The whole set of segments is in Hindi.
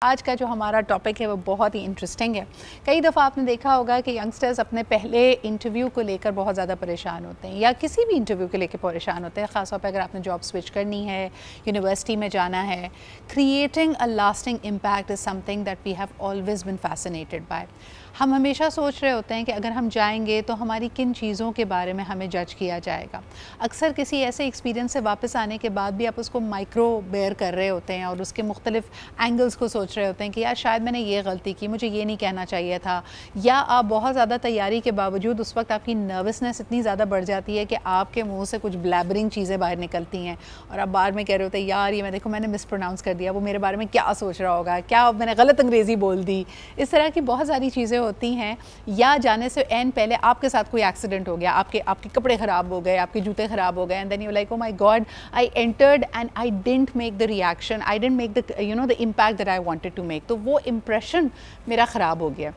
आज का जो हमारा टॉपिक है वो बहुत ही इंटरेस्टिंग है। कई दफ़ा आपने देखा होगा कि यंगस्टर्स अपने पहले इंटरव्यू को लेकर बहुत ज़्यादा परेशान होते हैं या किसी भी इंटरव्यू को लेकर परेशान होते हैं, ख़ासतौर पर अगर आपने जॉब स्विच करनी है, यूनिवर्सिटी में जाना है। Creating a lasting impact is something that we have always been fascinated by. हम हमेशा सोच रहे होते हैं कि अगर हम जाएंगे तो हमारी किन चीज़ों के बारे में हमें जज किया जाएगा। अक्सर किसी ऐसे एक्सपीरियंस से वापस आने के बाद भी आप उसको माइक्रो बेयर कर रहे होते हैं और उसके मुख्तलिफ एंगल्स को सोच रहे होते हैं कि यार शायद मैंने ये गलती की, मुझे ये नहीं कहना चाहिए था। या आप बहुत ज़्यादा तैयारी के बावजूद उस वक्त आपकी नर्वसनेस इतनी ज़्यादा बढ़ जाती है कि आपके मुँह से कुछ ब्लैबरिंग चीज़ें बाहर निकलती हैं और आप बार में कह रहे होते हैं यार ये मैंने मिस प्रोनाउंस कर दिया, वो मेरे बारे में क्या सोच रहा होगा, क्या मैंने गलत अंग्रेज़ी बोल दी। इस तरह की बहुत सारी चीज़ें होती हैं। या जाने से एन पहले आपके साथ कोई एक्सीडेंट हो गया, आपके कपड़े ख़राब हो गए, आपके जूते ख़राब हो गए, and then you like oh my god I entered and I didn't make the reaction, I didn't make the the impact that I wanted to make. तो वो इम्प्रेशन मेरा ख़राब हो गया।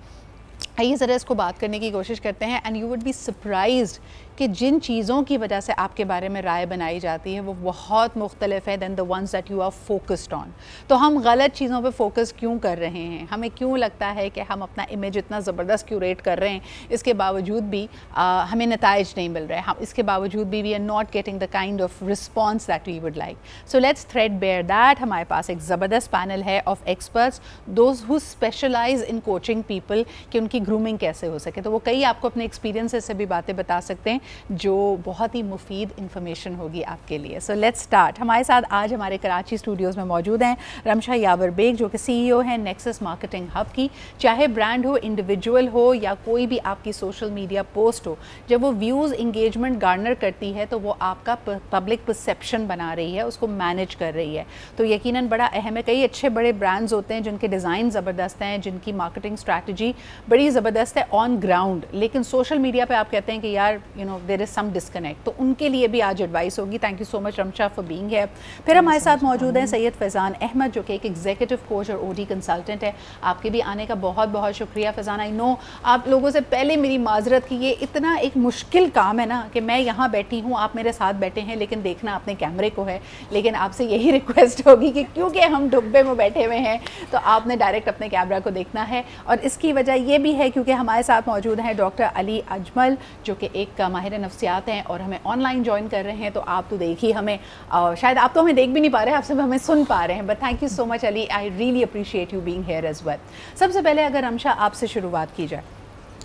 आइए ज़रा इसको बात करने की कोशिश करते हैं। And you would be surprised कि जिन चीज़ों की वजह से आपके बारे में राय बनाई जाती है वो बहुत मुख्तलिफ है than the ones that you are focused on. तो हम गलत चीज़ों पे फोकस क्यों कर रहे हैं? हमें क्यों लगता है कि हम अपना इमेज इतना ज़बरदस्त क्यूरेट कर रहे हैं, इसके बावजूद भी हमें नताइज नहीं मिल रहे, हम इसके बावजूद भी we are not getting the kind of response that we would like. So let's thread bare that. हमारे पास एक ज़बरदस्त पैनल है of experts, those who specialise in coaching people कि उनकी ग्रूमिंग कैसे हो सके। तो वो कई आपको अपने एक्सपीरियंसेस से भी बातें बता सकते हैं जो बहुत ही मुफीद इंफॉर्मेशन होगी आपके लिए। So let's start. हमारे साथ आज हमारे कराची स्टूडियोज़ में मौजूद हैं रमशा यावर बेग जो कि CEO हैं नेक्सस मार्केटिंग हब की। चाहे ब्रांड हो, इंडिविजुअल हो या कोई भी आपकी सोशल मीडिया पोस्ट हो, जब वो व्यूज़ इंगेजमेंट गार्नर करती है तो वो आपका पब्लिक परसेप्शन बना रही है, उसको मैनेज कर रही है। तो यकीनन बड़ा अहम है। कई अच्छे बड़े ब्रांड्स होते हैं जिनके डिज़ाइन ज़बरदस्त हैं, जिनकी मार्केटिंग स्ट्रैटेजी बड़ी ज़बरदस्त है ऑन ग्राउंड, लेकिन सोशल मीडिया पे आप कहते हैं कि यार देयर इज़ सम डिस्कनेक्ट। तो उनके लिए भी आज एडवाइस होगी। Thank you so much Ramsha for being here. फिर हमारे साथ मौजूद हैं सैयद फैज़ान अहमद जो कि एक एग्जीक्यूटिव कोच और OD कंसल्टेंट है। आपके भी आने का बहुत बहुत शुक्रिया फैज़ान। आई नो आप लोगों से पहले मेरी माजरत कि ये इतना एक मुश्किल काम है ना कि मैं यहाँ बैठी हूँ, आप मेरे साथ बैठे हैं, लेकिन देखना अपने कैमरे को है। लेकिन आपसे यही रिक्वेस्ट होगी कि क्योंकि हम डुब्बे में बैठे हुए हैं तो आपने डायरेक्ट अपने कैमरा को देखना है। और इसकी वजह ये भी है क्योंकि हमारे साथ मौजूद हैं डॉक्टर अली अजमल जो कि एक माहिर नफ्सियात हैं और हमें ऑनलाइन ज्वाइन कर रहे हैं। तो आप तो देखिए हमें, शायद आप तो हमें देख भी नहीं पा रहे हैं, आप सिर्फ हमें सुन पा रहे हैं। But thank you so much Ali, I really appreciate you being here as well. सबसे पहले अगर रमशा आपसे शुरुआत की जाए,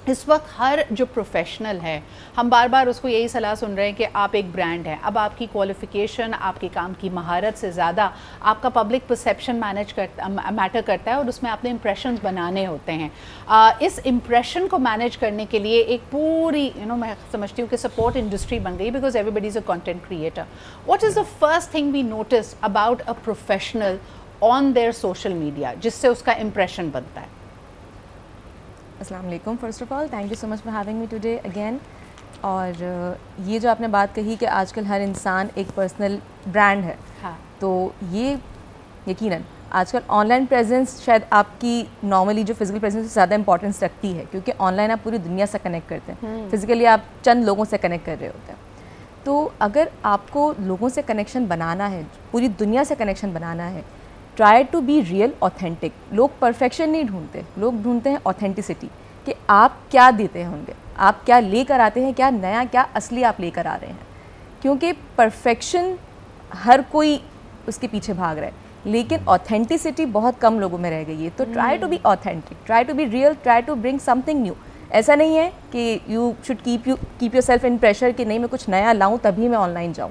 इस वक्त हर जो प्रोफेशनल है हम बार बार उसको यही सलाह सुन रहे हैं कि आप एक ब्रांड हैं। अब आपकी क्वालिफ़िकेशन, आपके काम की महारत से ज़्यादा आपका पब्लिक परसेप्शन मैटर करता है और उसमें आपने इम्प्रेशंस बनाने होते हैं। इस इम्प्रेशन को मैनेज करने के लिए एक पूरी मैं समझती हूँ कि सपोर्ट इंडस्ट्री बन गई because everybody is a content creator. What is the first thing we notice about a professional on their social media जिससे उसका इम्प्रेशन बनता है? अस्सलाम वालेकुम। First of all thank you so much for having me today again. और ये जो आपने बात कही कि आजकल हर इंसान एक पर्सनल ब्रांड है, हाँ। तो ये यकीनन आजकल ऑनलाइन प्रेजेंस शायद आपकी नॉर्मली जो फिजिकल प्रेजेंस से ज़्यादा इंपॉर्टेंस रखती है क्योंकि ऑनलाइन आप पूरी दुनिया से कनेक्ट करते हैं, फिजिकली आप चंद लोगों से कनेक्ट कर रहे होते हैं। तो अगर आपको लोगों से कनेक्शन बनाना है, पूरी दुनिया से कनेक्शन बनाना है, try to be real authentic. लोग परफेक्शन नहीं ढूंढते, लोग ढूंढते हैं ऑथेंटिसिटी कि आप क्या देते हैं उनके, आप क्या लेकर आते हैं, क्या नया, क्या असली आप लेकर आ रहे हैं। क्योंकि परफेक्शन हर कोई उसके पीछे भाग रहा है लेकिन ऑथेंटिसिटी बहुत कम लोगों में रह गई है। तो try to be authentic, try to be real, try to bring something new. ऐसा नहीं है कि you should keep yourself in pressure कि नहीं मैं कुछ नया लाऊं तभी मैं ऑनलाइन जाऊं।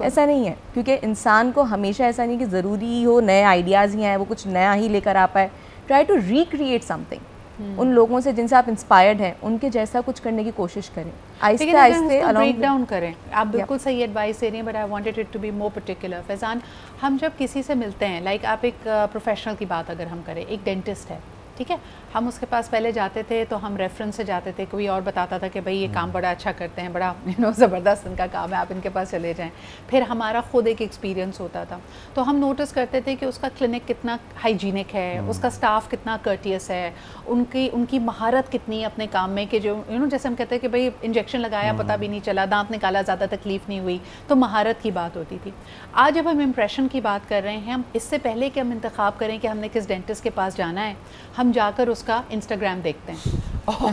ऐसा नहीं है क्योंकि इंसान को हमेशा ऐसा नहीं कि ज़रूरी हो नए आइडियाज़ ही आए, वो कुछ नया ही लेकर आ पाए। Try to recreate something. उन लोगों से जिनसे आप इंस्पायर्ड हैं उनके जैसा कुछ करने की कोशिश करें, आहिस्ते आहिस्ते ब्रेक डाउन करें। आप बिल्कुल सही एडवाइस दे रही हैं but I wanted it to be more particular. Faizan, हम जब किसी से मिलते हैं, लाइक आप एक प्रोफेशनल की बात अगर हम करें, एक डेंटिस्ट है, ठीक है, हम उसके पास पहले जाते थे तो हम रेफरेंस से जाते थे, कोई और बताता था कि भाई ये काम बड़ा अच्छा करते हैं, बड़ा ज़बरदस्त इनका काम है, आप इनके पास चले जाएं। फिर हमारा ख़ुद एक एक्सपीरियंस होता था, तो हम नोटिस करते थे कि उसका क्लिनिक कितना हाइजीनिक है, उसका स्टाफ कितना कर्टियस है, उनकी महारत कितनी है अपने काम में, कि जो जैसे हम कहते हैं कि भाई इंजेक्शन लगाया पता भी नहीं चला, दांत निकाला ज़्यादा तकलीफ़ नहीं हुई, तो महारत की बात होती थी। आज जब हम इम्प्रेशन की बात कर रहे हैं, हम इससे पहले कि हम इंतखाब करें कि हमने किस डेंटिस्ट के पास जाना है, हम जाकर उसका इंस्टाग्राम देखते हैं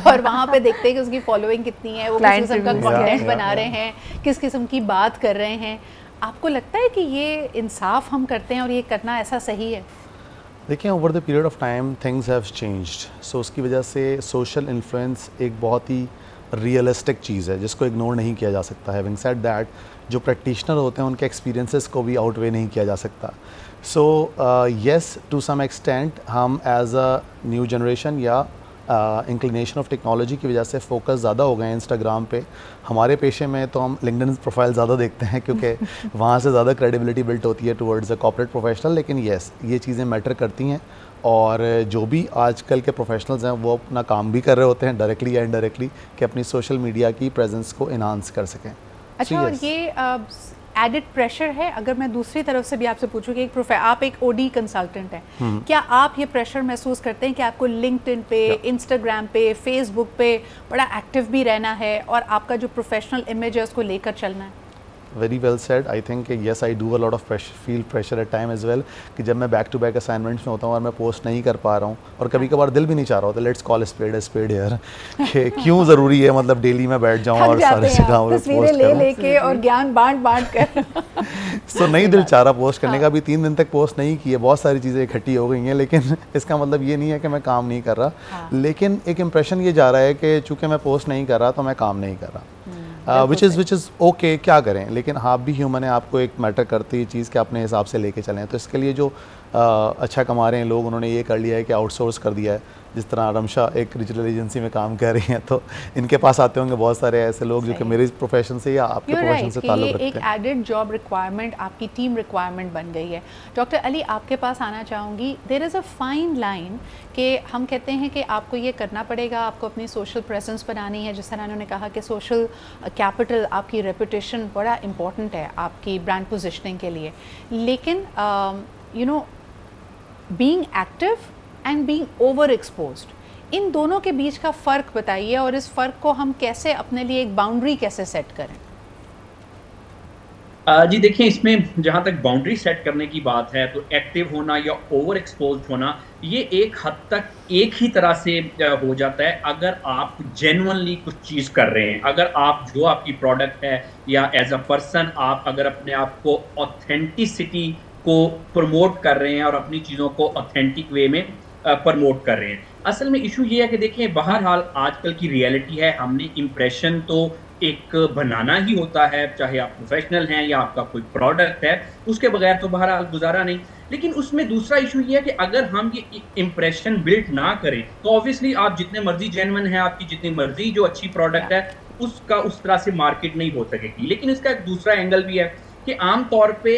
और वहाँ पे देखते हैं कि उसकी फॉलोइंग कितनी है, वो किस किस्म का कंटेंट बना रहे हैं, किस किस्म की बात कर रहे हैं। आपको लगता है कि ये इंसाफ हम करते हैं और ये करना ऐसा सही है? देखिए, over the period of time things have changed, so उसकी वजह से सोशल इन्फ्लुएंस एक बहुत ही रियलिस्टिक चीज़ है जिसको इग्नोर नहीं किया जा सकता। हैविंग सेड दैट, जो प्रैक्टिशनर होते हैं उनके एक्सपीरियंसेस को भी आउटवे नहीं किया जा सकता। So yes, to some extent हम एज अ न्यू जनरेशन या इंक्लिनेशन ऑफ टेक्नोलॉजी की वजह से फोकस ज़्यादा हो गए हैं इंस्टाग्राम पे। हमारे पेशे में तो हम लिंक्डइन प्रोफाइल ज़्यादा देखते हैं क्योंकि वहाँ से ज़्यादा क्रेडिबिलिटी बिल्ट होती है टुवर्ड्स अ कॉर्पोरेट प्रोफेशनल। लेकिन येस, ये चीज़ें मैटर करती हैं और जो भी आजकल के प्रोफेशनल्स हैं वो अपना काम भी कर रहे होते हैं डायरेक्टली या इनडायरेक्टली, कि अपनी सोशल मीडिया की प्रेजेंस को इन्हांस कर सकें। अच्छा, और ये एडिड प्रेशर है, अगर मैं दूसरी तरफ से भी आपसे पूछूं कि आप एक ओडी कंसल्टेंट हैं, क्या आप ये प्रेशर महसूस करते हैं कि आपको लिंक्डइन पे, इंस्टाग्राम पे, फेसबुक पे बड़ा एक्टिव भी रहना है और आपका जो प्रोफेशनल इमेज है उसको लेकर चलना है? Very well said. I think yes, I do a lot of feel pressure at time as well, कि जब मैं बैक टू बैक असाइनमेंट्स में होता हूँ और मैं पोस्ट नहीं कर पा रहा हूँ और कभी कभार दिल भी नहीं चाह रहा होता, लेट्स कॉल स्पेड हियर, कि क्यों ज़रूरी है मतलब डेली मैं बैठ जाऊँ और सारे जगह पोस्ट लेके और ज्ञान बांट कर सो नहीं दिल चाह रहा पोस्ट करने का। अभी 3 दिन तक पोस्ट नहीं किए, बहुत सारी चीज़ें इकट्ठी हो गई हैं, लेकिन इसका मतलब ये नहीं है कि मैं काम नहीं कर रहा। लेकिन एक इम्प्रेशन ये जा रहा है कि चूँकि मैं पोस्ट नहीं कर रहा तो मैं काम नहीं कर रहा, विच इज़ ओके, क्या करें। लेकिन आप भी ह्यूमन है, आपको एक मैटर करती है चीज़ कि अपने हिसाब से लेके चलें। तो इसके लिए जो अच्छा कमा रहे हैं लोग, उन्होंने ये कर लिया है कि आउटसोर्स कर दिया है। जिस तरह रमशा एक डिजिटल एजेंसी में काम कर रही हैं, तो इनके पास आते होंगे बहुत सारे ऐसे लोग जो कि मेरे प्रोफेशन से या आपके प्रोफेशन से ताल्लुक़ रखते हैं। एक एडेड जॉब रिक्वायरमेंट आपकी टीम रिक्वायरमेंट बन गई है। डॉक्टर अली, आपके पास आना चाहूँगी, there is a fine line कि हम कहते हैं कि आपको ये करना पड़ेगा, आपको अपनी सोशल प्रेजेंस बनानी है, जिस तरह उन्होंने कहा कि सोशल कैपिटल, आपकी रेपुटेशन बड़ा इंपॉर्टेंट है आपकी ब्रांड पोजिशनिंग के लिए। लेकिन being active and being over exposed, इन दोनों के बीच का फ़र्क बताइए और इस फ़र्क को हम कैसे अपने लिए एक बाउंड्री कैसे सेट करें? जी देखिए, इसमें जहाँ तक बाउंड्री सेट करने की बात है तो एक्टिव होना या ओवर एक्सपोज होना ये एक हद तक एक ही तरह से हो जाता है अगर आप जेन्युइनली कुछ चीज़ कर रहे हैं। अगर आप जो आपकी प्रोडक्ट है या एज अ पर्सन आप अगर अपने आप को ऑथेंटिसिटी को प्रमोट कर रहे हैं और अपनी चीज़ों को ऑथेंटिक वे में प्रमोट कर रहे हैं। असल में इशू ये है कि देखिए, बहरहाल आजकल की रियलिटी है, हमने इम्प्रेशन तो एक बनाना ही होता है, चाहे आप प्रोफेशनल हैं या आपका कोई प्रोडक्ट है, उसके बगैर तो बहरहाल गुजारा नहीं। लेकिन उसमें दूसरा इशू ये है कि अगर हम ये इम्प्रेशन बिल्ड ना करें तो ऑब्वियसली आप जितने मर्जी जेन्युइन है, आपकी जितनी मर्जी जो अच्छी प्रोडक्ट है, उसका उस तरह से मार्केट नहीं हो सकेगी। लेकिन इसका एक दूसरा एंगल भी है कि आमतौर पे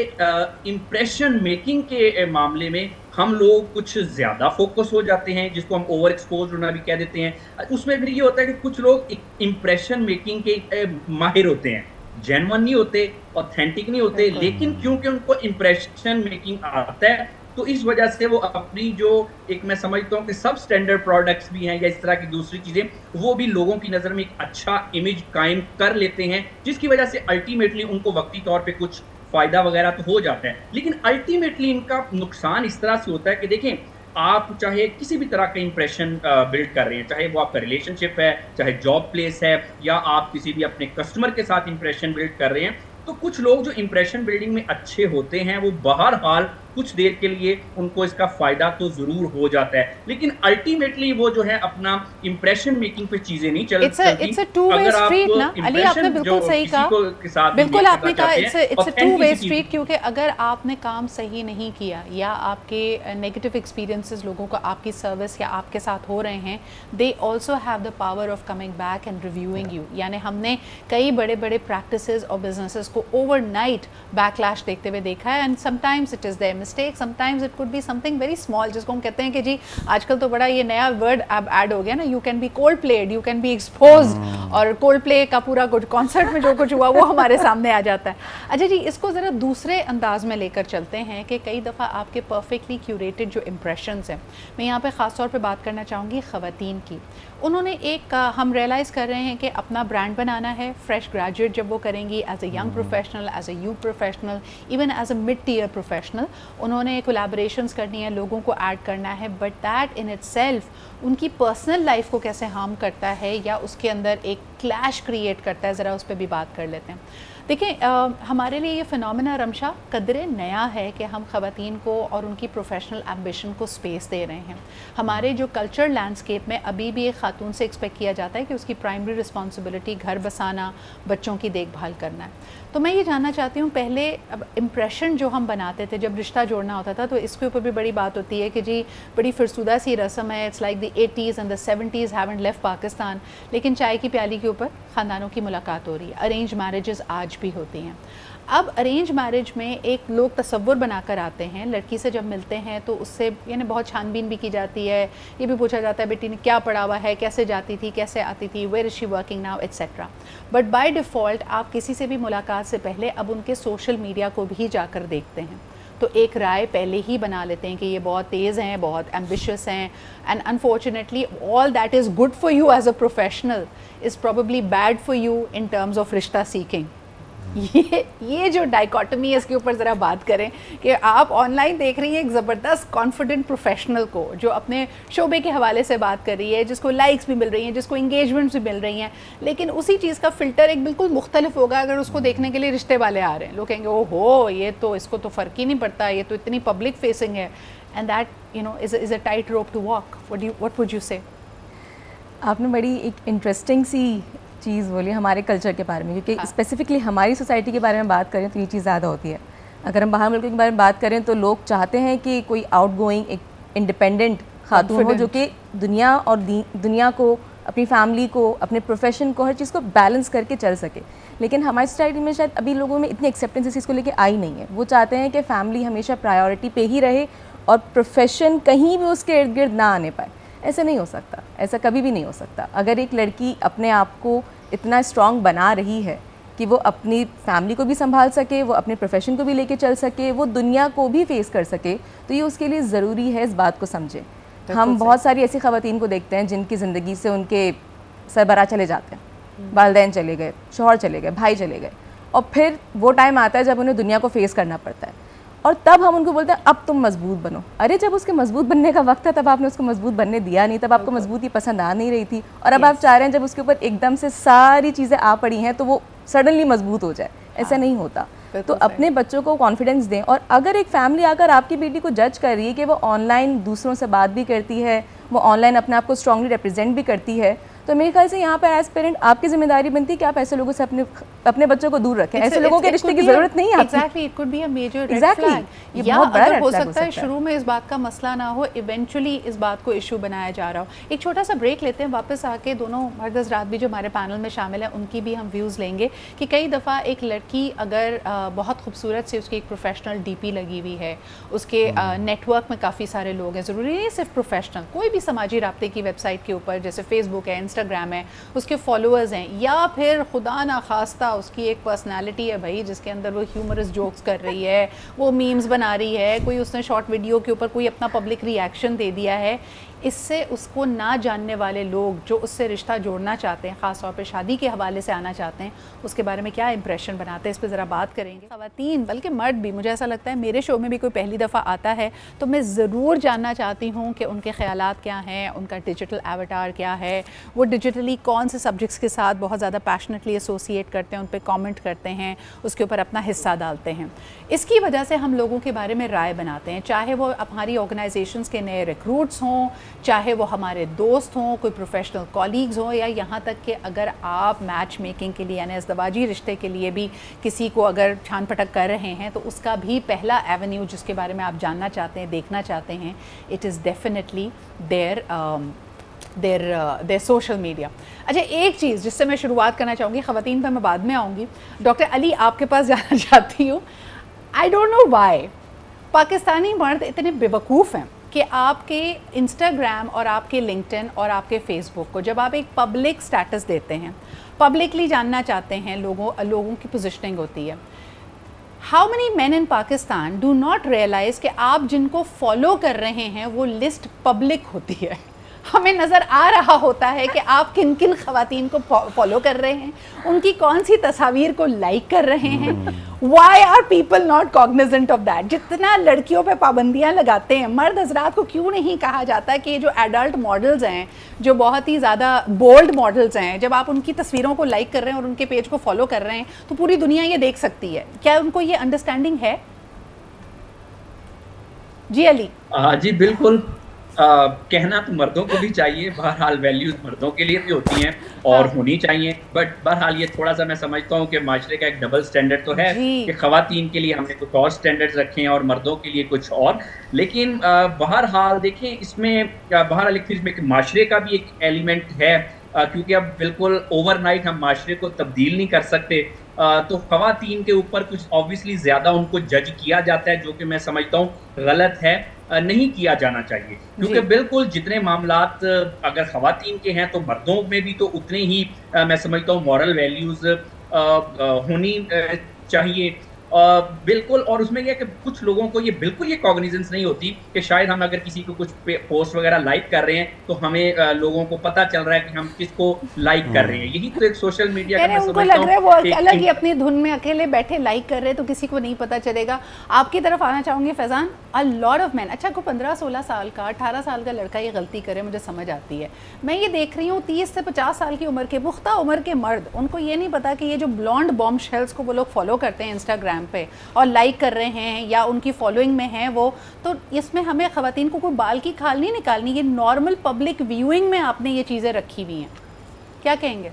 इम्प्रेशन मेकिंग के मामले में हम लोग कुछ ज़्यादा फोकस हो जाते हैं, जिसको हम ओवर एक्सपोज होना भी कह देते हैं। उसमें फिर ये होता है कि कुछ लोग इम्प्रेशन मेकिंग के माहिर होते हैं, जेन्युइन नहीं होते, ऑथेंटिक नहीं होते, लेकिन क्योंकि उनको इम्प्रेशन मेकिंग आता है तो इस वजह से वो अपनी जो एक मैं समझता हूँ कि सब स्टैंडर्ड प्रोडक्ट्स भी हैं या इस तरह की दूसरी चीज़ें, वो भी लोगों की नज़र में एक अच्छा इमेज कायम कर लेते हैं, जिसकी वजह से अल्टीमेटली उनको वक्ती तौर पे कुछ फ़ायदा वगैरह तो हो जाता है। लेकिन अल्टीमेटली इनका नुकसान इस तरह से होता है कि देखें, आप चाहे किसी भी तरह का इंप्रेशन बिल्ड कर रहे हैं, चाहे वो आपका रिलेशनशिप है, चाहे जॉब प्लेस है, या आप किसी भी अपने कस्टमर के साथ इंप्रेशन बिल्ड कर रहे हैं, तो कुछ लोग जो इंप्रेशन बिल्डिंग में अच्छे होते हैं वो बहरहाल कुछ देर के लिए उनको इसका फ़ायदा तो ज़रूर हो जाता है, लेकिन अल्टीमेटली वो जो है अपना इंप्रेशन मेकिंग पे चीज़ें नहीं चलती। It's a two way street ना अली, आपने बिल्कुल सही कहा, बिल्कुल आपने कहा it's a two way street, क्योंकि अगर आपने काम सही नहीं किया या आपके नेगेटिव एक्सपीरियंसेस लोगों को आपकी सर्विस या आपके साथ हो रहे हैं, they also have the power of coming back and reviewing you. यानी हमने कई बड़े बड़े प्रैक्टिसेस और बिजनेसेस को ओवरनाइट बैकलैश देखते हुए देखा है, and sometimes it is their mistake, sometimes it could be something very small, जिसको हम कहते हैं कि जी आजकल तो बड़ा ये नया वर्ड अब ऐड हो गया ना, you can be cold played, you can be expose, और कोल्ड प्ले का पूरा कुछ कॉन्सर्ट में जो कुछ हुआ वो हमारे सामने आ जाता है। अच्छा जी, इसको ज़रा दूसरे अंदाज में लेकर चलते हैं कि कई दफ़ा आपके परफेक्टली क्यूरेटेड जो इम्प्रेशंस हैं, मैं यहाँ पे ख़ास तौर पे बात करना चाहूँगी ख़वातीन की। उन्होंने एक हम रियलाइज़ कर रहे हैं कि अपना ब्रांड बनाना है, फ्रेश ग्रेजुएट जब वो करेंगी as a young professional, as a youth professional, even as a mid tier professional, उन्होंने कोलैबोरेशंस करनी है, लोगों को ऐड करना है, बट दैट इन इटसेल्फ उनकी पर्सनल लाइफ को कैसे हार्म करता है या उसके अंदर एक क्लैश क्रिएट करता है, ज़रा उस पर भी बात कर लेते हैं। देखिए, हमारे लिए ये फिनोमेना रमशा कदरे नया है कि हम ख़वातीन को और उनकी प्रोफेशनल एम्बिशन को स्पेस दे रहे हैं। हमारे जो कल्चर लैंडस्केप में अभी भी एक खातून से एक्सपेक्ट किया जाता है कि उसकी प्राइमरी रिस्पॉन्सिबिलिटी घर बसाना, बच्चों की देखभाल करना है। तो मैं ये जानना चाहती हूँ, पहले अब इम्प्रेशन जो हम बनाते थे जब रिश्ता जोड़ना होता था, तो इसके ऊपर भी बड़ी बात होती है कि जी बड़ी फिरसुदा सी रस्म है, it's like the 80s and the 70s haven't left Pakistan, लेकिन चाय की प्याली के ऊपर ख़ानदानों की मुलाकात हो रही है। अरेंज मैरिजेस आज भी होती हैं। अब अरेंज मैरिज में एक लोग तसव्वुर बनाकर आते हैं, लड़की से जब मिलते हैं तो उससे यानी बहुत छानबीन भी की जाती है, ये भी पूछा जाता है बेटी ने क्या पढ़ा हुआ है, कैसे जाती थी, कैसे आती थी, where is she working now, etcetera. But by default आप किसी से भी मुलाकात से पहले अब उनके सोशल मीडिया को भी जाकर देखते हैं, तो एक राय पहले ही बना लेते हैं कि ये बहुत तेज़ हैं, बहुत एम्बिशियस हैं, and unfortunately all that is good for you as a professional is probably bad for you in terms of रिश्ता सीकिंग। ये जो डाइकोटमी है इसके ऊपर ज़रा बात करें कि आप ऑनलाइन देख रही हैं एक ज़बरदस्त कॉन्फिडेंट प्रोफेशनल को जो अपने शोबे के हवाले से बात कर रही है, जिसको लाइक्स भी मिल रही हैं, जिसको इंगेजमेंट्स भी मिल रही हैं, लेकिन उसी चीज़ का फ़िल्टर एक बिल्कुल मुख्तलिफ होगा अगर उसको देखने के लिए रिश्ते वाले आ रहे हैं। लोग कहेंगे ओहो ये तो इसको तो फ़र्क ही नहीं पड़ता, ये तो इतनी पब्लिक फेसिंग है, and that you know is a tight rope to walk. What would you say? आपने बड़ी एक इंटरेस्टिंग सी चीज़ बोली हमारे कल्चर के बारे में, क्योंकि स्पेसिफिकली हमारी सोसाइटी के बारे में बात करें तो ये चीज़ ज़्यादा होती है। अगर हम बाहर मुल्कों के बारे में बात करें तो लोग चाहते हैं कि कोई आउटगोइंग एक इंडिपेंडेंट खातून हो जो कि दुनिया और दुनिया को, अपनी फैमिली को, अपने प्रोफेशन को, हर चीज़ को बैलेंस करके चल सके। लेकिन हमारी सोसाइटी में शायद अभी लोगों में इतनी एक्सेप्टेंस इस चीज़ को लेके आई नहीं है। वो चाहते हैं कि फैमिली हमेशा प्रायोरिटी पे ही रहे और प्रोफेशन कहीं भी उसके इर्द गिर्द ना आने पाए। ऐसा नहीं हो सकता, ऐसा कभी भी नहीं हो सकता। अगर एक लड़की अपने आप को इतना स्ट्रॉन्ग बना रही है कि वो अपनी फैमिली को भी संभाल सके, वो अपने प्रोफेशन को भी लेके चल सके, वो दुनिया को भी फेस कर सके, तो ये उसके लिए ज़रूरी है इस बात को समझें। हम बहुत सारी ऐसी ख़वातीन को देखते हैं जिनकी ज़िंदगी से उनके सरबराह चले जाते हैं, वालिदैन चले गए, शौहर चले गए, भाई चले गए, और फिर वो टाइम आता है जब उन्हें दुनिया को फेस करना पड़ता है, और तब हम उनको बोलते हैं अब तुम मजबूत बनो। अरे जब उसके मजबूत बनने का वक्त था तब आपने उसको मजबूत बनने दिया नहीं, तब आपको मजबूती पसंद आ नहीं रही थी, और अब आप चाह रहे हैं जब उसके ऊपर एकदम से सारी चीज़ें आ पड़ी हैं तो वो सडनली मजबूत हो जाए। ऐसा नहीं होता। तो अपने बच्चों को कॉन्फिडेंस दें। और अगर एक फैमिली आकर आपकी बेटी को जज कर रही है कि वो ऑनलाइन दूसरों से बात भी करती है, वो ऑनलाइन अपने आप को स्ट्रांगली रिप्रेजेंट भी करती है, तो मेरे ख्याल से यहाँ पर एज पेरेंट आपकी जिम्मेदारी बनती है कि आप ऐसे लोगों से अपने बच्चों को दूर रखें। ऐसे लोगों के रिश्ते की जरूरत नहीं है। Exactly, it could be a major red flag. ये बहुत बड़ा रेड हो फ्लैग सकता है शुरू में इस बात का मसला ना हो, इवेंचुअली इस बात को इशू बनाया जा रहा हो। एक छोटा सा ब्रेक लेते हैं, वापस आके दोनों मर्द हज़रात भी जो हमारे पैनल में शामिल हैं उनकी भी हम व्यूज़ लेंगे कि कई दफ़ा एक लड़की अगर बहुत खूबसूरत से उसकी एक प्रोफेशनल डीपी लगी हुई है, उसके नेटवर्क में काफ़ी सारे लोग हैं, ज़रूरी नहीं सिर्फ प्रोफेशनल, कोई भी समाजी राब्ते की वेबसाइट के ऊपर जैसे फेसबुक है, इंस्टाग्राम है, उसके फॉलोअर्स हैं, या फिर खुदा ना खास्ता उसकी एक पर्सनालिटी है भाई जिसके अंदर वो ह्यूमरस जोक्स कर रही है, वो मीम्स बना रही है, कोई उसने शॉर्ट वीडियो के ऊपर कोई अपना पब्लिक रिएक्शन दे दिया है, इससे उसको ना जानने वाले लोग जो उससे रिश्ता जोड़ना चाहते हैं, ख़ास तौर पे शादी के हवाले से आना चाहते हैं, उसके बारे में क्या इंप्रेशन बनाते हैं, इस पर ज़रा बात करेंगे। ख़वातीन बल्कि मर्द भी, मुझे ऐसा लगता है मेरे शो में भी कोई पहली दफ़ा आता है तो मैं ज़रूर जानना चाहती हूँ कि उनके ख़यालात क्या हैं, उनका डिजिटल एवटार क्या है, वो डिजिटली कौन से सब्जेक्ट्स के साथ बहुत ज़्यादा पैशनेटली एसोसिएट करते हैं, उन पर कॉमेंट करते हैं, उसके ऊपर अपना हिस्सा डालते हैं। इसकी वजह से हम लोगों के बारे में राय बनाते हैं, चाहे वो हमारी ऑर्गेनाइजेशंस के नए रिक्रूट्स हों, चाहे वो हमारे दोस्त हों, कोई प्रोफेशनल कॉलीग्स हों, या यहाँ तक कि अगर आप मैच मेकिंग के लिए यानी अज़दवाजी रिश्ते के लिए भी किसी को अगर छान पटक कर रहे हैं तो उसका भी पहला एवेन्यू जिसके बारे में आप जानना चाहते हैं, देखना चाहते हैं, it is definitely there social media. अच्छा, एक चीज़ जिससे मैं शुरुआत करना चाहूँगी, ख़वातीन पर मैं बाद में आऊँगी, डॉक्टर अली आपके पास जाना चाहती हूँ। I don't know why Pakistani मर्द इतने बेवकूफ़ हैं कि आपके इंस्टाग्राम और आपके लिंक्डइन और आपके फेसबुक को जब आप एक पब्लिक स्टेटस देते हैं, पब्लिकली जानना चाहते हैं, लोगों की पोजीशनिंग होती है। How many man in Pakistan do not realise कि आप जिनको फॉलो कर रहे हैं वो लिस्ट पब्लिक होती है। हमें नज़र आ रहा होता है कि आप किन किन ख़वातीन को फॉलो कर रहे हैं, उनकी कौन सी तस्वीर को लाइक कर रहे हैं। Why are people not cognizant of that? जितना लड़कियों पे पाबंदियां लगाते हैं, मर्द हजरात को क्यों नहीं कहा जाता कि ये जो एडल्ट मॉडल्स हैं, जो बहुत ही ज़्यादा बोल्ड मॉडल्स हैं, जब आप उनकी तस्वीरों को लाइक कर रहे हैं और उनके पेज को फॉलो कर रहे हैं तो पूरी दुनिया ये देख सकती है। क्या उनको ये अंडरस्टैंडिंग है? जी अली। जी बिल्कुल। कहना तो मर्दों को भी चाहिए, बहरहाल वैल्यूज मर्दों के लिए भी होती हैं और होनी चाहिए, बट बहरहाल ये थोड़ा सा मैं समझता हूँ कि माशरे का एक डबल स्टैंडर्ड तो है कि ख़वातीन के लिए हमने कुछ और स्टैंडर्ड्स रखे हैं और मर्दों के लिए कुछ और। लेकिन बहरहाल देखें, इसमें बहरहाल एक माशरे का भी एक एलिमेंट है, क्योंकि अब बिल्कुल ओवरनाइट हम माशरे को तब्दील नहीं कर सकते। तो ख़वातीन के ऊपर कुछ ऑब्वियसली ज़्यादा उनको जज किया जाता है, जो कि मैं समझता हूँ गलत है, नहीं किया जाना चाहिए। क्योंकि बिल्कुल जितने मामलात अगर ख़वातीन के हैं तो मर्दों में भी तो उतने ही मैं समझता हूँ मॉरल वैल्यूज़ होनी चाहिए। बिल्कुल। और उसमें यह कि कुछ लोगों को ये बिल्कुल ये कॉग्निजेंस नहीं होती कि शायद हम अगर किसी को कुछ पोस्ट वगैरह लाइक कर रहे हैं तो हमें लोगों को पता चल रहा है कि हम किसको लाइक कर रहे हैं। यही तो एक सोशल मीडिया का मैं समझता हूं, वो अलग ही अपनी धुन में अकेले बैठे लाइक कर रहे हैं तो किसी को नहीं पता चलेगा। आपकी तरफ आना चाहूँगी फैजान। अ लॉट ऑफ मैन, अच्छा को 15-16 साल का 18 साल का लड़का ये गलती करे, मुझे समझ आती है। मैं ये देख रही हूँ 30 से 50 साल की उम्र के पुख्ता उम्र के मर्द, उनको ये नहीं पता कि ये जो ब्लॉन्ड बॉम्ब शेल्स को वो लोग फॉलो करते हैं इंस्टाग्राम पे और लाइक कर रहे हैं या उनकी फॉलोइंग में हैं वो, तो इसमें हमें ख़वातीन को कोई बाल की खाल नहीं निकालनी। ये नॉर्मल पब्लिक व्यूइंग में आपने ये चीज़ें रखी हुई हैं, क्या कहेंगे?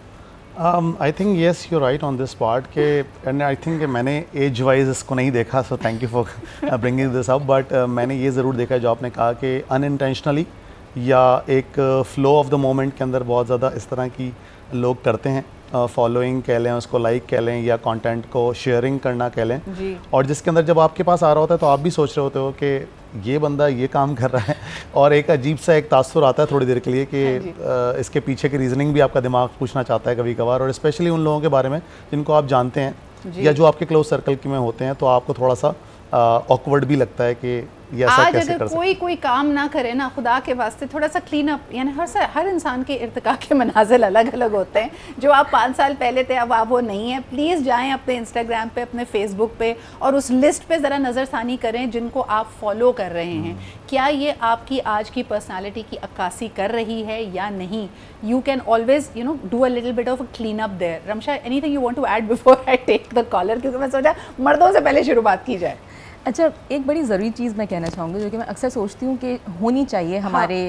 आई think yes you right on this part के, एंड आई थिंक मैंने एज वाइज इसको नहीं देखा, so thank you for bringing this up, but मैंने ये ज़रूर देखा है जो आपने कहा कि अनइंटेंशनली या एक फ्लो ऑफ द मोमेंट के अंदर बहुत ज़्यादा इस तरह की लोग करते हैं, फॉलोइंग कह लें, उसको लाइक कह लें, या कंटेंट को शेयरिंग करना कह लें जी। और जिसके अंदर जब आपके पास आ रहा होता है तो आप भी सोच रहे होते हो कि ये बंदा ये काम कर रहा है, और एक अजीब सा एक तासुर आता है थोड़ी देर के लिए कि इसके पीछे की रीजनिंग भी आपका दिमाग पूछना चाहता है कभी कभार, और स्पेशली उन लोगों के बारे में जिनको आप जानते हैं या जो आपके क्लोज सर्कल के में होते हैं, तो आपको थोड़ा सा ऑकवर्ड भी लगता है कि ये ऐसा आज कैसे अगर कोई काम ना करे ना, खुदा के वास्ते थोड़ा सा क्लीन अप, यानी हर इंसान के इर्तिका के मनाजिल अलग अलग होते हैं। जो आप 5 साल पहले थे अब आप वो नहीं है। प्लीज़ जाएं अपने इंस्टाग्राम पे, अपने फेसबुक पे, और उस लिस्ट पे ज़रा नज़रसानी करें जिनको आप फॉलो कर रहे हैं। क्या ये आपकी आज की पर्सनालिटी की अक्कासी कर रही है या नहीं? You can always do a little bit of a clean up there. Ramsha, anything you want to add before I take the caller, क्योंकि मैं सोचा मर्दों से पहले शुरुआत की जाए। अच्छा, एक बड़ी ज़रूरी चीज़ मैं कहना चाहूँगी जो कि मैं अक्सर सोचती हूँ कि होनी चाहिए हमारे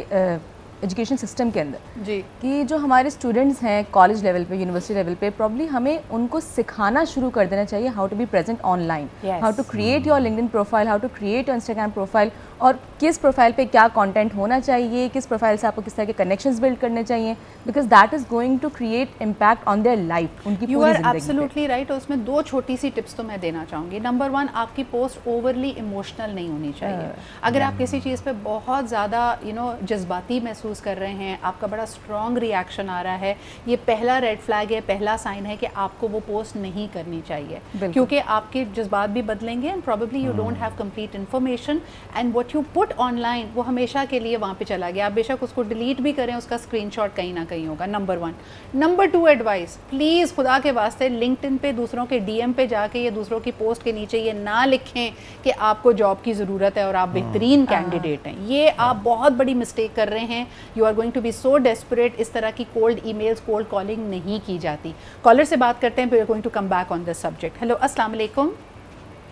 एजुकेशन सिस्टम के अंदर जी, कि जो हमारे स्टूडेंट्स हैं कॉलेज लेवल पे, यूनिवर्सिटी लेवल पे, प्रॉब्ली हमें उनको सिखाना शुरू कर देना चाहिए how to be present online, how to create your LinkedIn profile, how to create your Instagram profile, और किस प्रोफाइल पे क्या कंटेंट होना चाहिए, किस प्रोफाइल से आपको किस तरह के कनेक्शंस बिल्ड करने चाहिए, because that is going to create impact on their life, उनकी पूरी जिंदगी। You are absolutely right. उसमें 2 छोटी सी टिप्स तो मैं देना चाहूँगी। नंबर 1, आपकी पोस्ट ओवरली इमोशनल नहीं होनी चाहिए। अगर आप किसी चीज़ पे बहुत ज़्यादा जज्बाती महसूस कर रहे हैं, आपका बड़ा स्ट्रॉन्ग रिएक्शन आ रहा है, ये पहला रेड फ्लैग है, पहला साइन है कि आपको वो पोस्ट नहीं करनी चाहिए, क्योंकि आपके जज्बात भी बदलेंगे and probably you don't have complete information, and what you put online वो हमेशा के लिए वहाँ पे चला गया। आप बेशक उसको डिलीट भी करें, उसका स्क्रीनशॉट कहीं ना कहीं होगा। नंबर 1। नंबर 2 एडवाइस, प्लीज़ खुदा के वास्ते लिंक्डइन पे दूसरों के DM पे जाके या दूसरों की पोस्ट के नीचे ये ना लिखें कि आपको जॉब की ज़रूरत है और आप बेहतरीन कैंडिडेट हैं। ये आप बहुत बड़ी मिस्टेक कर रहे हैं। You are going to be so desperate. इस तरह की कोल्ड ईमेल्स, कोल्ड कॉलिंग नहीं की जाती। कॉलर से बात करते हैं, we are going to come back on this subject. Hello, अस्सलाम वालेकुम।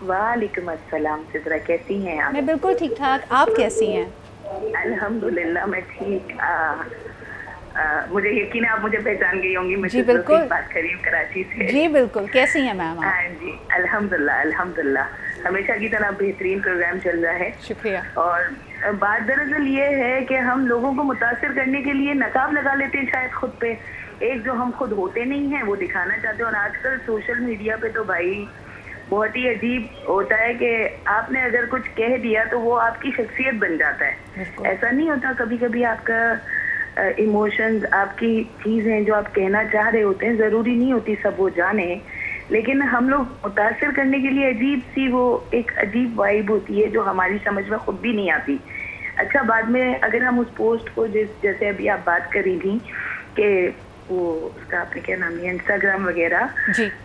वालेकुम अस्सलाम सिद्रा, कैसी हैं आप? मैं बिल्कुल ठीक ठाक, आप कैसी हैं? अल्हम्दुलिल्लाह मैं ठीक। मुझे यकीन है आप मुझे पहचान गई होंगी। मैं जी बिल्कुल बात कर रही हूँ कराची से। जी बिल्कुल, कैसी हैं मैम? हाँ जी, अल्हम्दुलिल्लाह अल्हम्दुलिल्लाह, हमेशा की तरह बेहतरीन प्रोग्राम चल रहा है। शुक्रिया। और बात दरअसल ये है कि हम लोगों को मुतासिर करने के लिए नकाब लगा लेते हैं शायद खुद पे, एक जो हम खुद होते नहीं हैं वो दिखाना चाहते हैं। और आजकल सोशल मीडिया पे तो भाई बहुत ही अजीब होता है कि आपने अगर कुछ कह दिया तो वो आपकी शख्सियत बन जाता है। ऐसा नहीं होता, कभी कभी आपका इमोशंस, आपकी चीज़ें जो आप कहना चाह रहे होते हैं, ज़रूरी नहीं होती सब वो जाने, लेकिन हम लोग मुतासर करने के लिए अजीब सी वो एक अजीब वाइब होती है जो हमारी समझ में खुद भी नहीं आती। अच्छा, बाद में अगर हम उस पोस्ट को जैसे अभी आप बात कर रही थी कि वो उसका आपने क्या नाम है, इंस्टाग्राम वगैरह,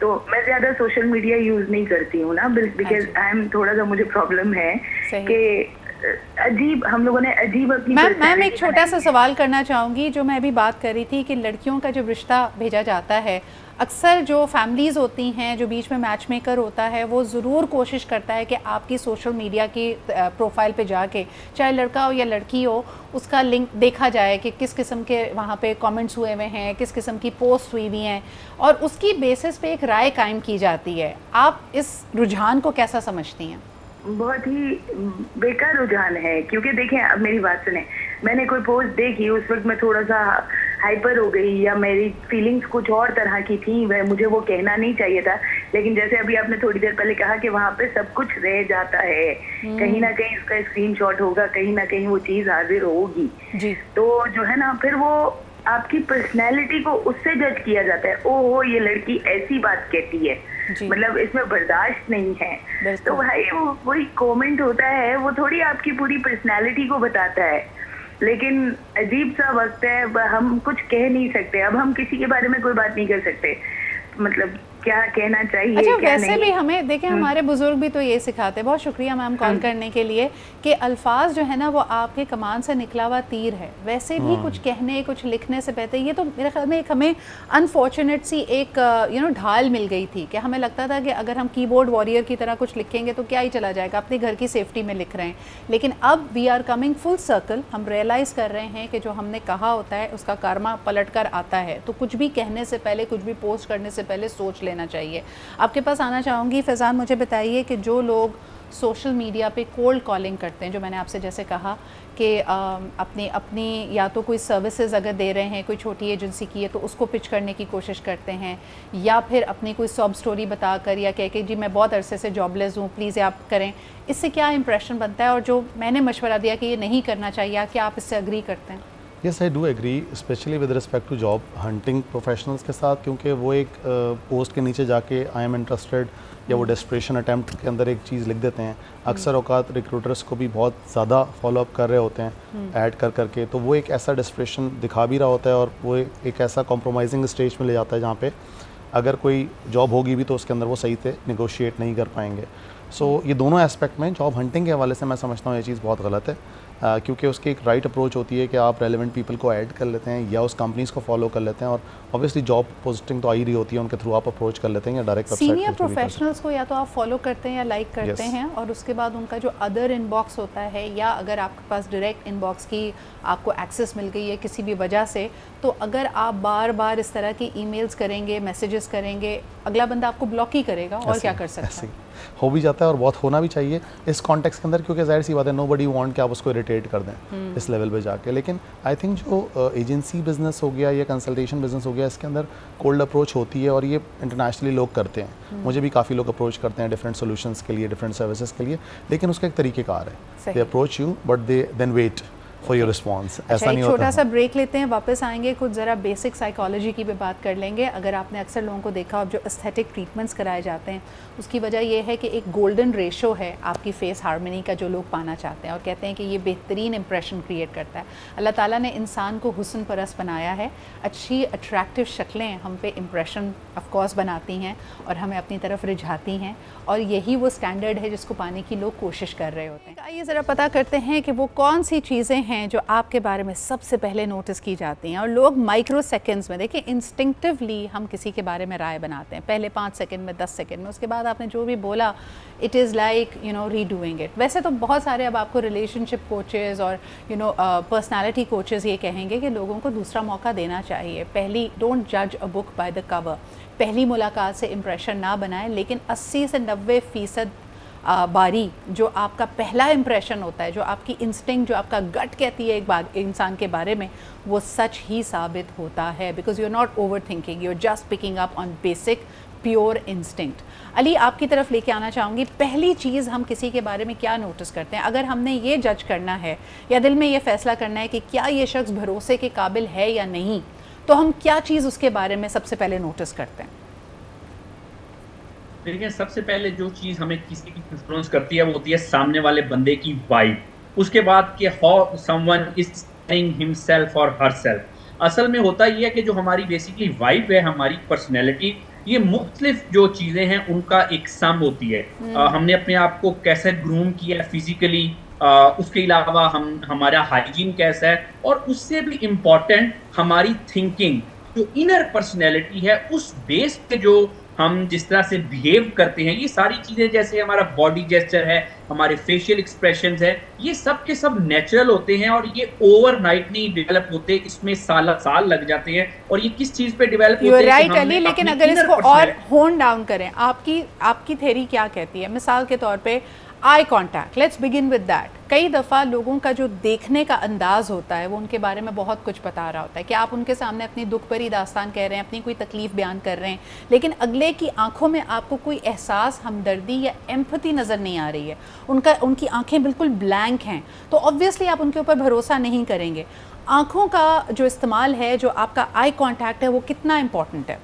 तो मैं ज्यादा सोशल मीडिया यूज नहीं करती हूँ ना, बिकॉज आई एम, थोड़ा सा मुझे प्रॉब्लम है कि अजीब, हम लोगों ने अजीब अपनी। मैम एक छोटा सा सवाल करना चाहूँगी, जो मैं अभी बात कर रही थी कि लड़कियों का जब रिश्ता भेजा जाता है, अक्सर जो फैमिलीज़ होती हैं, जो बीच में मैच मेकर होता है, वो ज़रूर कोशिश करता है कि आपकी सोशल मीडिया की प्रोफाइल पे जाके, चाहे लड़का हो या लड़की हो, उसका लिंक देखा जाए कि किस किस्म के वहाँ पे कमेंट्स हुए हुए हैं, किस किस्म की पोस्ट हुई हुई हैं, और उसकी बेसिस पे एक राय कायम की जाती है। आप इस रुझान को कैसा समझती हैं? बहुत ही बेकार रुझान है, क्योंकि देखें, अब मेरी बात सुने, मैंने कोई पोस्ट देखी, उस वक्त मैं थोड़ा सा हाइपर हो गई या मेरी फीलिंग्स कुछ और तरह की थी, वह मुझे वो कहना नहीं चाहिए था, लेकिन जैसे अभी आपने थोड़ी देर पहले कहा कि वहाँ पे सब कुछ रह जाता है, कहीं ना कहीं उसका स्क्रीनशॉट होगा, कहीं ना कहीं वो चीज़ हाजिर होगी, तो जो है ना, फिर वो आपकी पर्सनैलिटी को उससे जज किया जाता है। ओहो, ये लड़की ऐसी बात कहती है, मतलब इसमें बर्दाश्त नहीं है। तो भाई वो वही कमेंट होता है, वो थोड़ी आपकी पूरी पर्सनैलिटी को बताता है। लेकिन अजीब सा वक्त है, हम कुछ कह नहीं सकते, अब हम किसी के बारे में कोई बात नहीं कर सकते, मतलब क्या कहना चाहिए। अच्छा, क्या वैसे भी हमें देखें, हमारे बुजुर्ग भी तो ये सिखाते हैं, बहुत शुक्रिया मैम कॉल करने के लिए, कि अल्फाज जो है ना वो आपके कमान से निकला हुआ तीर है। वैसे भी कुछ कहने, कुछ लिखने से पहले, ये तो मेरे ख्याल में एक हमें अनफॉर्चुनेट सी एक ढाल मिल गई थी कि हमें लगता था कि अगर हम कीबोर्ड वॉरियर की तरह कुछ लिखेंगे तो क्या ही चला जाएगा, अपने घर की सेफ्टी में लिख रहे हैं। लेकिन अब we are coming full circle, हम रियलाइज़ कर रहे हैं कि जो हमने कहा होता है उसका कर्मा पलट कर आता है, तो कुछ भी कहने से पहले, कुछ भी पोस्ट करने से पहले सोच लेना चाहिए। आपके पास आना चाहूँगी फैज़ान, मुझे बताइए कि जो लोग सोशल मीडिया पे कोल्ड कॉलिंग करते हैं, जो मैंने आपसे जैसे कहा कि अपनी या तो कोई सर्विसेज अगर दे रहे हैं, कोई छोटी एजेंसी की है तो उसको पिच करने की कोशिश करते हैं, या फिर अपनी कोई सॉब स्टोरी बताकर या कह के जी मैं बहुत अरसे से जॉबलेस हूँ, प्लीज़ आप करें, इससे क्या इंप्रेशन बनता है? और जो मैंने मशवरा दिया कि ये नहीं करना चाहिए, क्या आप इससे अग्री करते हैं? Yes, I do agree, specially with respect to job hunting professionals के साथ, क्योंकि वो एक पोस्ट के नीचे जाके आई एम इंटरेस्टेड या वो डेस्परेशन अटैम्प्ट के अंदर एक चीज़ लिख देते हैं। अक्सर औकात रिक्रूटर्स को भी बहुत ज़्यादा फॉलोअप कर रहे होते हैं ऐड कर करके, तो वो एक ऐसा डेस्परेशन दिखा भी रहा होता है, और वो एक ऐसा कॉम्प्रोमाइजिंग स्टेज में ले जाता है जहाँ पे अगर कोई जॉब होगी भी तो उसके अंदर वो सही से निगोशिएट नहीं कर पाएंगे। सो ये दोनों एस्पेक्ट में जॉब हंटिंग के हवाले से मैं समझता हूँ ये चीज़ बहुत गलत है, क्योंकि उसकी एक राइट अप्रोच होती है कि आप रेलेवेंट पीपल को ऐड कर लेते हैं या उस कंपनीज को फॉलो कर लेते हैं, और ऑब्वियसली जॉब पोस्टिंग तो आ ही रही होती है, उनके थ्रू आप अप्रोच कर लेते हैं या डायरेक्ट सीनियर प्रोफेशनल्स को या तो आप फॉलो करते हैं या लाइक करते हैं, और उसके बाद उनका जो अदर इनबॉक्स होता है, या अगर आपके पास डायरेक्ट इनबॉक्स की आपको एक्सेस मिल गई है किसी भी वजह से, तो अगर आप बार बार इस तरह की ईमेल्स करेंगे, मैसेजेस करेंगे, अगला बंदा आपको ब्लॉक ही करेगा, और क्या कर सकते हैं। हो भी जाता है, और बहुत होना भी चाहिए इस कॉन्टेक्स्ट के अंदर, क्योंकि जाहिर सी बात है, नोबडी वांट कि आप उसको इरिटेट कर दें इस लेवल पे जाके। लेकिन आई थिंक जो एजेंसी बिजनेस हो गया या कंसल्टेशन बिजनेस हो गया, इसके अंदर कोल्ड अप्रोच होती है, और ये इंटरनेशनली लोग करते हैं। मुझे भी काफ़ी लोग अप्रोच करते हैं डिफरेंट सोल्यूशंस के लिए, डिफरेंट सर्विसेज के लिए, लेकिन उसका एक तरीक़ेकार है, they approach you but they then wait for your response. ऐसा नहीं होता। छोटा सा ब्रेक लेते हैं, वापस आएंगे, कुछ ज़रा बेसिक साइकोलॉजी की भी बात कर लेंगे। अगर आपने अक्सर लोगों को देखा हो जो एस्थेटिक ट्रीटमेंट्स कराए जाते हैं, उसकी वजह यह है कि एक गोल्डन रेशो है आपकी फेस हार्मनी का जो लोग पाना चाहते हैं, और कहते हैं कि ये बेहतरीन इंप्रेशन क्रिएट करता है। अल्लाह ताला ने इंसान को हुस्न परस्त बनाया है, अच्छी अट्रैक्टिव शक्लें हम पे इंप्रेशन ऑफकोर्स बनाती हैं और हमें अपनी तरफ रिझाती हैं, और यही वो स्टैंडर्ड है जिसको पाने की लोग कोशिश कर रहे होते हैं। आइए ज़रा पता करते हैं कि वो कौन सी चीज़ें हैं जो आपके बारे में सबसे पहले नोटिस की जाती हैं। और लोग माइक्रो सेकेंड्स में, देखिए इंस्टिंक्टिवली हम किसी के बारे में राय बनाते हैं, पहले 5 सेकंड में, 10 सेकंड में, उसके बाद आपने जो भी बोला it is like redoing it. वैसे तो बहुत सारे अब आपको रिलेशनशिप कोचेज़ और पर्सनैलिटी कोचेज़ ये कहेंगे कि लोगों को दूसरा मौका देना चाहिए। पहली, डोंट जज a book by the cover, पहली मुलाकात से इम्प्रेशन ना बनाएं, लेकिन 80 से 90% बारी जो आपका पहला इम्प्रेशन होता है, जो आपकी इंस्टिंक्ट, जो आपका गट कहती है एक इंसान के बारे में, वो सच ही साबित होता है, because you are not over thinking, you are just picking up on basic pure instinct. Ali, आपकी तरफ लेके आना चाहूँगी, पहली चीज़ हम किसी के बारे में क्या नोटिस करते हैं अगर हमने ये जज करना है या दिल में ये फैसला करना है कि क्या ये शख्स भरोसे के काबिल है या नहीं, तो हम क्या चीज़ उसके बारे में सबसे पहले नोटिस करते हैं? देखिए, सबसे पहले जो चीज़ हमें किसी की इन्फ्लुएंस करती है वो होती है सामने वाले बंदे की वाइब। उसके बाद कि how someone is saying himself और हरसेल्फ। असल में होता ये है कि जो हमारी बेसिकली वाइब है, हमारी पर्सनैलिटी, ये मुख्तलिफ जो चीज़ें हैं उनका एक सम होती है। हमने अपने आप को कैसे ग्रूम किया है फिजिकली, उसके अलावा हमारा हाइजीन कैसा है, और उससे भी इम्पॉर्टेंट हमारी थिंकिंग, जो इनर पर्सनैलिटी है, उस बेस पे जो हम जिस तरह से बिहेव करते हैं, ये सारी चीज़ें, जैसे हमारा बॉडी जेस्चर है, हमारे फेशियल एक्सप्रेशंस है, ये सब के सब नेचुरल होते हैं और ये ओवरनाइट नहीं डेवलप होते, इसमें साल लग जाते हैं। और ये किस चीज़ पे डेवलप होते हैं? राइट अली, लेकिन अगर इसको और होन डाउन करें, आपकी थ्योरी क्या कहती है? मिसाल के तौर पे eye contact, let's begin with that. कई दफ़ा लोगों का जो देखने का अंदाज़ होता है वो उनके बारे में बहुत कुछ बता रहा होता है कि आप उनके सामने अपनी दुख भरी दास्तान कह रहे हैं, अपनी कोई तकलीफ़ बयान कर रहे हैं, लेकिन अगले की आंखों में आपको कोई एहसास, हमदर्दी या एम्पैथी नज़र नहीं आ रही है, उनकी आंखें बिल्कुल ब्लैंक हैं, तो ऑब्वियसली आप उनके ऊपर भरोसा नहीं करेंगे। आँखों का जो इस्तेमाल है, जो आपका आई कॉन्टैक्ट है, वो कितना इम्पॉर्टेंट है?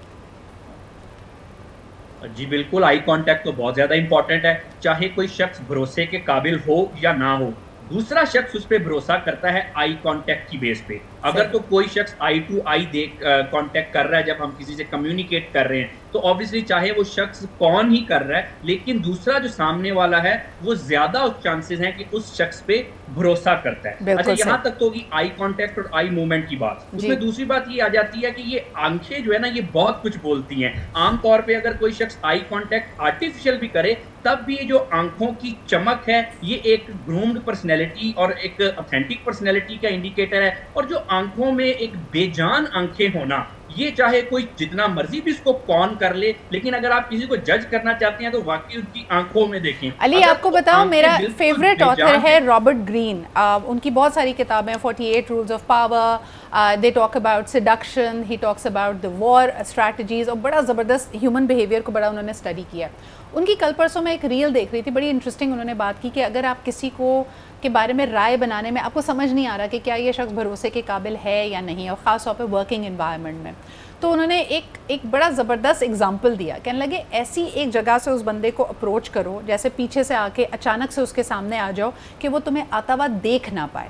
जी बिल्कुल, आई कांटेक्ट तो बहुत ज़्यादा इंपॉर्टेंट है। चाहे कोई शख्स भरोसे के काबिल हो या ना हो, दूसरा शख्स उस पर भरोसा करता है आई कांटेक्ट की बेस पे। अगर तो कोई शख्स आई टू आई कांटेक्ट कर रहा है जब हम किसी से कम्युनिकेट कर रहे हैं, तो ऑब्वियसली चाहे वो शख्स कौन ही कर रहा है, लेकिन दूसरा जो सामने वाला है वो ज्यादा चांसेस हैं कि उस शख्स पे भरोसा करता है। अच्छा, यहाँ तक तो होगी आई कांटेक्ट और आई मूवमेंट की बात। उसमें दूसरी बात ये आ जाती है कि ये आंखें जो है ना, ये बहुत कुछ बोलती हैं। आमतौर पे अगर कोई शख्स आई कांटेक्ट आर्टिफिशियल भी करे, तब भी ये जो आंखों की चमक है, ये एक ग्रूम्ड पर्सनैलिटी और एक ऑथेंटिक पर्सनैलिटी का इंडिकेटर है। और जो आंखों में एक बेजान आंखें होना, ये चाहे कोई जितना मर्जी भी इसको कौन कर ले, लेकिन अगर आप किसी को जज करना चाहते हैं तो वाकई उसकी आंखों में देखें। अली, आपको बताओ, मेरा फेवरेट ऑथर है रॉबर्ट ग्रीन। उनकी बहुत सारी किताबें, 48 rules of power, they talk about seduction, he talks about the war strategies, और बड़ा ज़बरदस्त ह्यूमन बिहेवियर को बड़ा उन्होंने स्टडी किया। उनकी कल परसों में एक रील देख रही थी, बड़ी इंटरेस्टिंग उन्होंने बात की कि अगर आप किसी को के बारे में राय बनाने में आपको समझ नहीं आ रहा कि क्या ये शख्स भरोसे के काबिल है या नहीं, और ख़ास तौर पे वर्किंग एनवायरनमेंट में, तो उन्होंने एक बड़ा ज़बरदस्त एग्जांपल दिया। कहने लगे, ऐसी एक जगह से उस बंदे को अप्रोच करो जैसे पीछे से आके अचानक से उसके सामने आ जाओ कि वो तुम्हें आता हुआ देख ना पाए,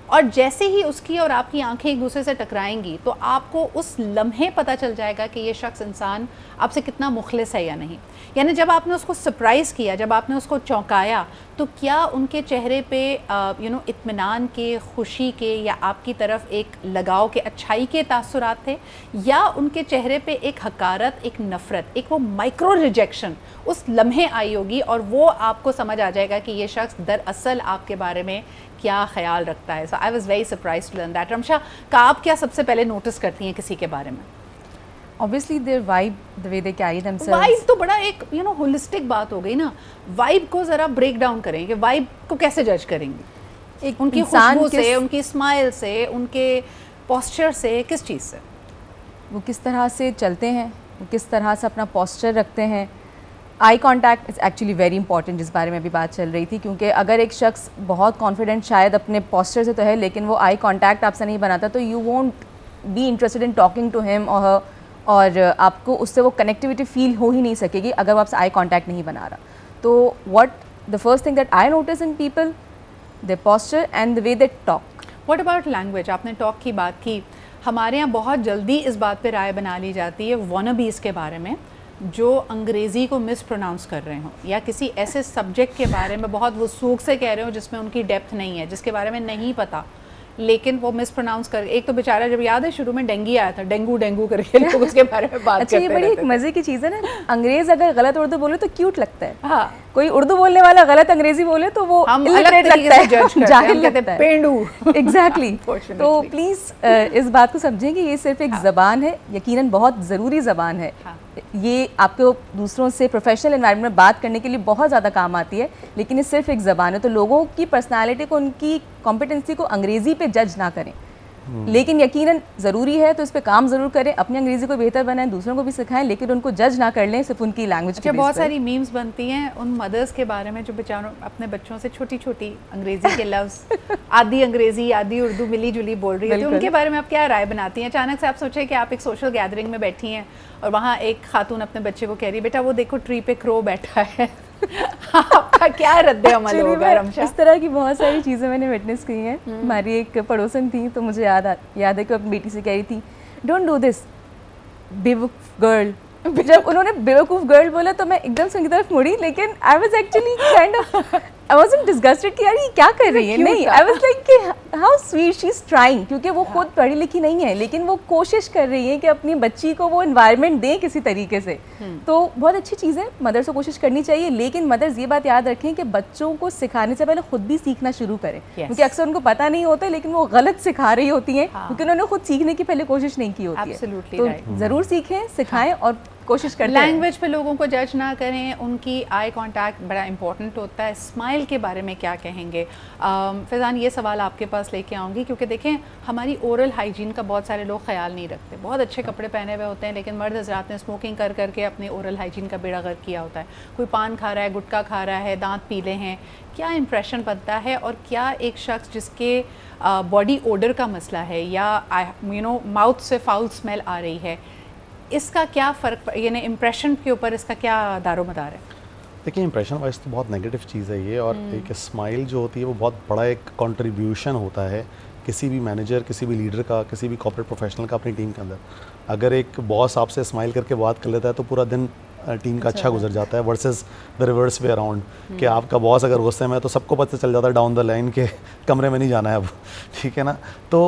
और जैसे ही उसकी और आपकी आंखें एक दूसरे से टकराएंगी तो आपको उस लम्हे पता चल जाएगा कि ये शख्स इंसान आपसे कितना मुखलिस है या नहीं। यानी जब आपने उसको सरप्राइज़ किया, जब आपने उसको चौंकाया, तो क्या उनके चेहरे पे इत्मीनान के, खुशी के, या आपकी तरफ एक लगाव के, अच्छाई के तासुरात थे, या उनके चेहरे पे एक हकारत, एक नफ़रत, एक वो माइक्रो रिजेक्शन उस लम्हे आई होगी, और वो आपको समझ आ जाएगा कि ये शख्स दरअसल आपके बारे में क्या ख्याल रखता है। So I was very surprised to learn that. Ramsha का आप क्या सबसे पहले नोटिस करती हैं किसी के बारे में? Obviously their vibe, the way they carry themselves. Vibe तो बड़ा एक होलिस्टिक बात हो गई ना। वाइब को ज़रा ब्रेक डाउन करेंगे, वाइब को कैसे जज करेंगे? एक उनकी खुशबू से, उनकी स्माइल से, उनके पोस्चर से, किस चीज़ से? वो किस तरह से चलते हैं, वो किस तरह से अपना पोस्चर रखते हैं। Eye contact is actually very important, जिस बारे में अभी बात चल रही थी, क्योंकि अगर एक शख्स बहुत कॉन्फिडेंट शायद अपने पोस्चर से तो है, लेकिन वो आई कॉन्टैक्ट आपसे नहीं बनाता, तो you won't be interested in talking to him और आपको उससे वो कनेक्टिविटी फील हो ही नहीं सकेगी अगर वो आपसे आई कॉन्टैक्ट नहीं बना रहा। तो what the first thing that I notice in people, their posture and the way they talk. What about language? आपने टॉक की बात की। हमारे यहाँ बहुत जल्दी इस बात पे राय बना ली जाती है वॉनबीज़ के बारे में, जो अंग्रेज़ी को मिस प्रोनाउंस कर रहे हों, या किसी ऐसे सब्जेक्ट के बारे में बहुत वसूख से कह रहे हो जिसमें उनकी डेप्थ नहीं है, जिसके बारे में नहीं पता, लेकिन वो मिस प्रोनाउंस कर। एक तो बेचारा, जब याद है शुरू में डेंगी आया था, डेंगू करके लोग उसके बारे में बात अच्छा, ये बड़ी एक मज़े की चीज़ है ना, अंग्रेज़ अगर गलत उर्दू बोले तो क्यूट लगता है। हाँ, कोई उर्दू बोलने वाला गलत अंग्रेजी बोले तो वो इलिटरेट लगता है, जाहिल लगता है, पेंडू। एग्जैक्टली। तो प्लीज़ इस बात को समझें कि ये सिर्फ एक ज़बान है, यकीनन बहुत ज़रूरी ज़बान है। ये आपको दूसरों से प्रोफेशनल एनवायरनमेंट में बात करने के लिए बहुत ज़्यादा काम आती है, लेकिन ये सिर्फ एक ज़बान है। तो लोगों की पर्सनालिटी को, उनकी कॉम्पिटेंसी को अंग्रेज़ी पे जज ना करें। लेकिन यकीनन ज़रूरी है तो इस पे काम ज़रूर करें, अपनी अंग्रेज़ी को बेहतर बनाएं, दूसरों को भी सिखाएं, लेकिन उनको जज ना कर लें सिर्फ उनकी लैंग्वेज के बेस पर। बहुत सारी मीम्स बनती हैं उन मदर्स के बारे में जो बेचारों अपने बच्चों से छोटी छोटी अंग्रेज़ी के लफ्ज़ आधी अंग्रेज़ी आधी उर्दू मिली जुली बोल रही है, तो उनके बारे में आप क्या राय बनाती हैं? अचानक से आप सोचें कि आप एक सोशल गैदरिंग में बैठी हैं और वहाँ एक खातून अपने बच्चे को कह रही है बेटा वो देखो ट्री पे क्रो बैठा है आपका क्या रद्द अमल होगा? रमशा, इस तरह की बहुत सारी चीज़ें मैंने विटनेस की हैं। हमारी एक पड़ोसन थी तो मुझे याद है कि अपनी बेटी से कह रही थी डोंट डू दिस बेवकूफ गर्ल। जब उन्होंने बेवकूफ गर्ल बोला तो मैं एकदम से उनकी तरफ मुड़ी, लेकिन I was actually kind of I wasn't disgusted कि यार ये क्या कर रही है, नहीं, आई वाज लाइक कि how sweet she is trying, क्योंकि वो खुद पढ़ी लिखी नहीं है लेकिन वो कोशिश कर रही है कि अपनी बच्ची को वो एनवायरनमेंट दें किसी तरीके से। तो बहुत अच्छी चीज़ है, मदर्स को कोशिश करनी चाहिए, लेकिन मदर्स ये बात याद रखें कि बच्चों को सिखाने से पहले खुद भी सीखना शुरू करें, क्योंकि अक्सर उनको पता नहीं होता लेकिन वो गलत सिखा रही होती हैं क्योंकि उन्होंने खुद सीखने की पहले कोशिश नहीं की होती है। तो ज़रूर सीखें, सिखाएं और कोशिश करते हैं। लैंग्वेज पे लोगों को जज ना करें, उनकी आई कांटेक्ट बड़ा इंपॉर्टेंट होता है। स्माइल के बारे में क्या कहेंगे? फैज़ान, ये सवाल आपके पास लेके आऊँगी क्योंकि देखें हमारी ओरल हाइजीन का बहुत सारे लोग ख्याल नहीं रखते। बहुत अच्छे कपड़े पहने हुए होते हैं लेकिन मर्द हज़रात ने स्मोकिंग कर करके अपने ओरल हाइजीन का बेड़ा गर्क किया होता है। कोई पान खा रहा है, गुटखा खा रहा है, दांत पीले हैं, क्या इंप्रेशन बनता है? और क्या एक शख्स जिसके बॉडी ओडर का मसला है या माउथ से फाउल स्मेल आ रही है, इसका क्या फ़र्क, यानी इम्प्रेशन के ऊपर इसका क्या दारोमदार है? देखिए, इंप्रेशन वाइज तो बहुत नेगेटिव चीज़ है ये, और एक स्माइल जो होती है वो बहुत बड़ा एक कंट्रीब्यूशन होता है किसी भी मैनेजर, किसी भी लीडर का, किसी भी कॉर्पोरेट प्रोफेशनल का अपनी टीम के अंदर। अगर एक बॉस आपसे स्माइल करके बात कर लेता है तो पूरा दिन टीम का अच्छा गुजर जाता है, versus the reverse way around कि आपका बॉस अगर गुस्से में है तो सबको पता चल जाता है डाउन द लाइन के कमरे में नहीं जाना है अब, ठीक है ना। तो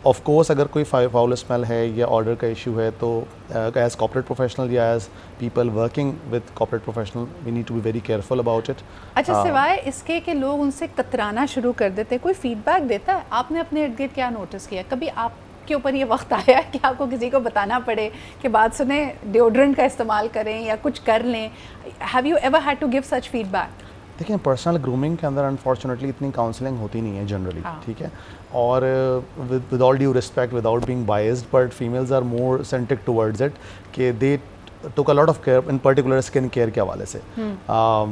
ऑफ कोर्स अगर कोई फाउल स्मेल है या ऑर्डर का इशू है तो एज कॉर्पोरेट प्रोफेशनल या as people working with corporate professional we need to be very careful about it. अच्छा, सिवाय इसके कि लोग उनसे कतराना शुरू कर देते हैं, कोई फीडबैक देता है? आपने अपने इर्द गिर्द क्या नोटिस किया? कभी आप के ऊपर ये वक्त आया कि आपको किसी को बताना पड़े कि बात सुने, डिओड्रेंट का इस्तेमाल करें या कुछ कर लें? Have you ever had to give such feedback? देखिए, पर्सनल ग्रूमिंग के अंदर अनफॉर्चुनेटली इतनी काउंसलिंग होती नहीं है जनरली, ठीक है। और with all due respect, without being biased, but females are more centric towards it कि they took a lot of care, in particular skin care के हवाले से,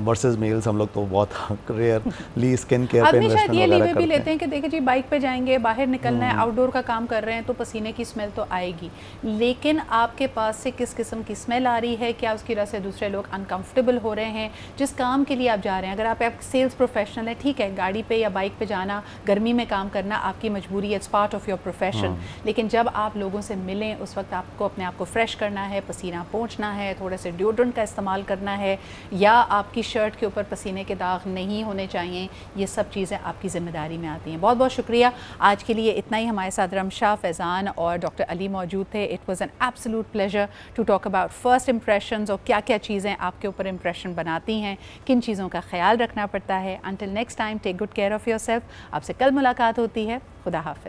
वर्सेस मेल्स हम लोग तो बहुत रेयरली स्किन केयर पे इन्वेस्टमेंट वगैरह करते भी लेते हैं कि देखिए जी बाइक पे जाएंगे, बाहर निकलना है, आउटडोर का काम कर रहे हैं तो पसीने की स्मेल तो आएगी, लेकिन आपके पास से किस किस्म की स्मेल आ रही है, क्या उसकी वजह से दूसरे लोग अनकंफर्टेबल हो रहे हैं? जिस काम के लिए आप जा रहे हैं, अगर आप सेल्स प्रोफेशनल है, ठीक है, गाड़ी पे या बाइक पे जाना, गर्मी में काम करना आपकी मजबूरी है, it's part of your profession, लेकिन जब आप लोगों से मिलें उस वक्त आपको अपने आप को फ्रेश करना है, पसीना पोंछना है, थोड़े से डिओड्रेंट का इस्तेमाल करना है, या आपकी शर्ट के ऊपर पसीने के दाग नहीं होने चाहिए। ये सब चीज़ें आपकी ज़िम्मेदारी में आती हैं। बहुत बहुत शुक्रिया, आज के लिए इतना ही। हमारे साथ रमशा, फैज़ान और डॉक्टर अली मौजूद थे। It was an absolute pleasure to talk about first impressions और क्या क्या चीज़ें आपके ऊपर इंप्रेशन बनाती हैं, किन चीज़ों का ख्याल रखना पड़ता है। Until next time, take good care of yourself. आपसे कल मुलाकात होती है। खुदा हाफ़िज़।